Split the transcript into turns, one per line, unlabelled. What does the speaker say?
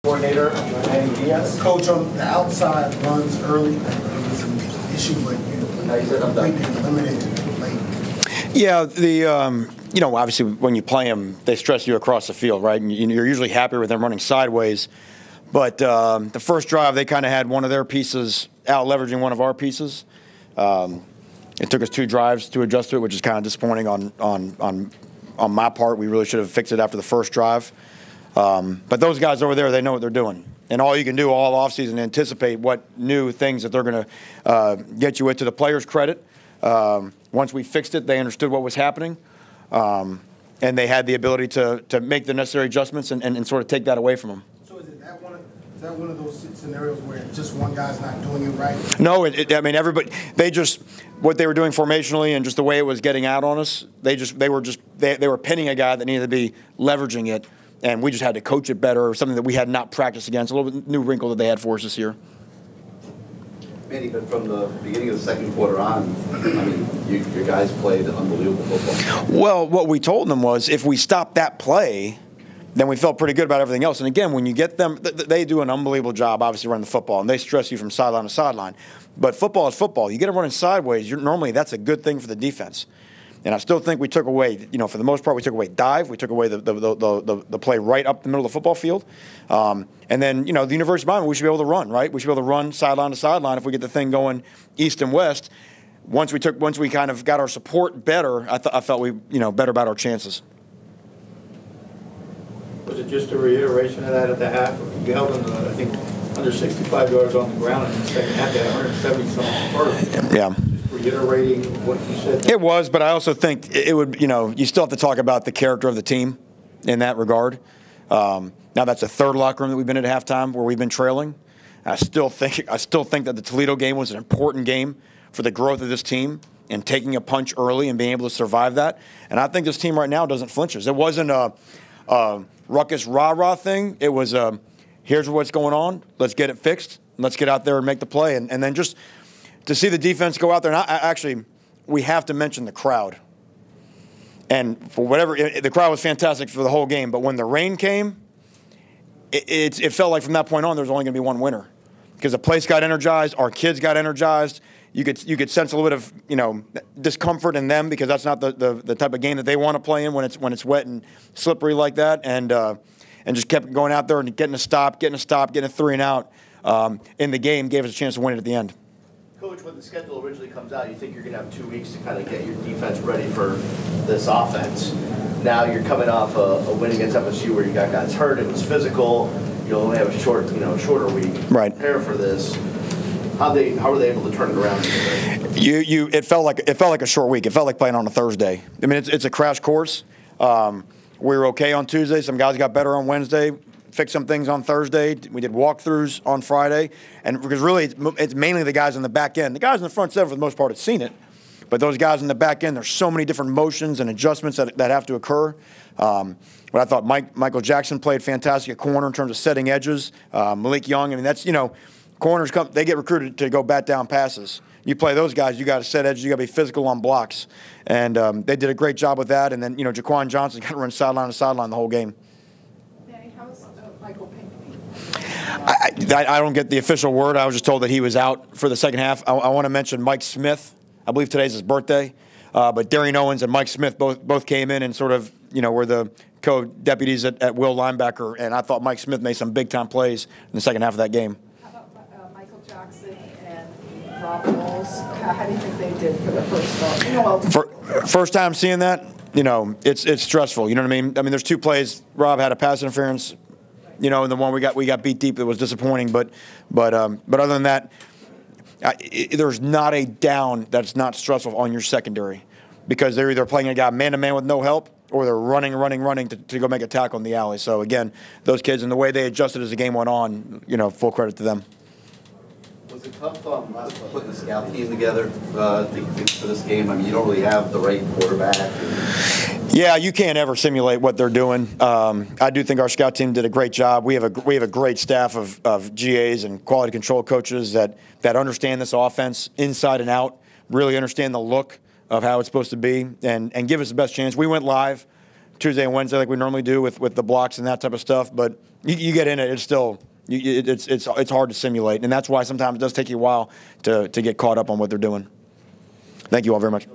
Coordinator, Manny Diaz.
Coach, on the outside runs early, there was an issue, but you completely eliminated late.
Yeah, you know, obviously when you play them, they stress you across the field, right? And you're usually happier with them running sideways. But the first drive, they kind of had one of their pieces out leveraging one of our pieces. It took us 2 drives to adjust to it, which is kind of disappointing on my part. We really should have fixed it after the first drive. But those guys over there, they know what they're doing. And all you can do all offseason anticipate what new things that they're going to get you with. To the players' credit, once we fixed it, they understood what was happening. And they had the ability to make the necessary adjustments and sort of take that away from them.
So is that one of those scenarios where just one guy's not doing it right?
No, I mean, everybody, what they were doing formationally and just the way it was getting out on us, they were pinning a guy that needed to be leveraging it. And we just had to coach it better, or something that we had not practiced against, a little bit new wrinkle that they had for us this year.
Manny, but from the beginning of the second quarter on, I mean, your guys played unbelievable football.
Well, what we told them was if we stopped that play, then we felt pretty good about everything else. And again, when you get them, they do an unbelievable job, obviously, running the football, and they stress you from sideline to sideline. But football is football. You get them running sideways, normally that's a good thing for the defense. And I still think we took away, you know, for the most part, we took away dive. We took away the play right up the middle of the football field. And then, you know, the University of Miami, we should be able to run, right? We should be able to run sideline to sideline if we get the thing going east and west. Once we kind of got our support better, I felt we, you know, better about our chances.
Was it just a reiteration of that at the half? You held them, I think, under 65 yards on the ground in the second half. They had 170-something first.
Yeah.
Reiterating what you said.
It was, but I also think it would, you know, you still have to talk about the character of the team in that regard. Now that's a third locker room that we've been at halftime where we've been trailing. I still think that the Toledo game was an important game for the growth of this team and taking a punch early and being able to survive that. And I think this team right now doesn't flinch. It wasn't a ruckus rah-rah thing. It was here's what's going on. Let's get it fixed. Let's get out there and make the play. And then just to see the defense go out there, and actually, we have to mention the crowd. And for whatever, the crowd was fantastic for the whole game. But when the rain came, it felt like from that point on there was only going to be one winner, because the place got energized, our kids got energized. You could sense a little bit of, you know, discomfort in them, because that's not the type of game that they want to play in when it's wet and slippery like that. And just kept going out there and getting a stop, getting a 3-and-out in the game gave us a chance to win it at the end.
Coach, when the schedule originally comes out, you think you're going to have 2 weeks to kind of get your defense ready for this offense. Now you're coming off a win against FSU where you got guys hurt. It was physical. You'll only have a shorter week to prepare for this. How were they able to turn it around?
It felt like a short week. It felt like playing on a Thursday. I mean, it's a crash course. We were okay on Tuesday. Some guys got better on Wednesday. Fixed some things on Thursday. We did walkthroughs on Friday, and because really it's mainly the guys on the back end. The guys in the front seven, for the most part, have seen it, but those guys in the back end, there's so many different motions and adjustments that have to occur. But I thought Michael Jackson played fantastic at corner in terms of setting edges. Malik Young, I mean, that's, you know, corners they get recruited to go bat down passes. You play those guys, you got to set edges, you got to be physical on blocks, and they did a great job with that. And then, you know, Jaquan Johnson got to run sideline to sideline the whole game. I don't get the official word. I was just told that he was out for the second half. I want to mention Mike Smith. I believe today's his birthday. But Darian Owens and Mike Smith both came in and sort of, you know, were the co-deputies at will linebacker. And I thought Mike Smith made some big-time plays in the second half of that game.
How about Michael Jackson and Rob Knowles? How do you think they did for the first
First time seeing that, you know, it's stressful. You know what I mean? I mean, there's 2 plays. Rob had a pass interference. You know, and the one we got beat deep, that was disappointing. But other than that, there's not a down that's not stressful on your secondary, because they're either playing a guy man-to-man with no help, or they're running to go make a tackle in the alley. So, again, those kids and the way they adjusted as the game went on, you know, full credit to them.
Was it tough putting the scout team together for this game? I mean, you don't really have the right quarterback.
Yeah, you can't ever simulate what they're doing. I do think our scout team did a great job. We have a great staff of GAs and quality control coaches that understand this offense inside and out, really understand the look of how it's supposed to be, and give us the best chance. We went live Tuesday and Wednesday like we normally do with the blocks and that type of stuff. But you get in it, it's still it's hard to simulate, and that's why sometimes it does take you a while to get caught up on what they're doing. Thank you all very much.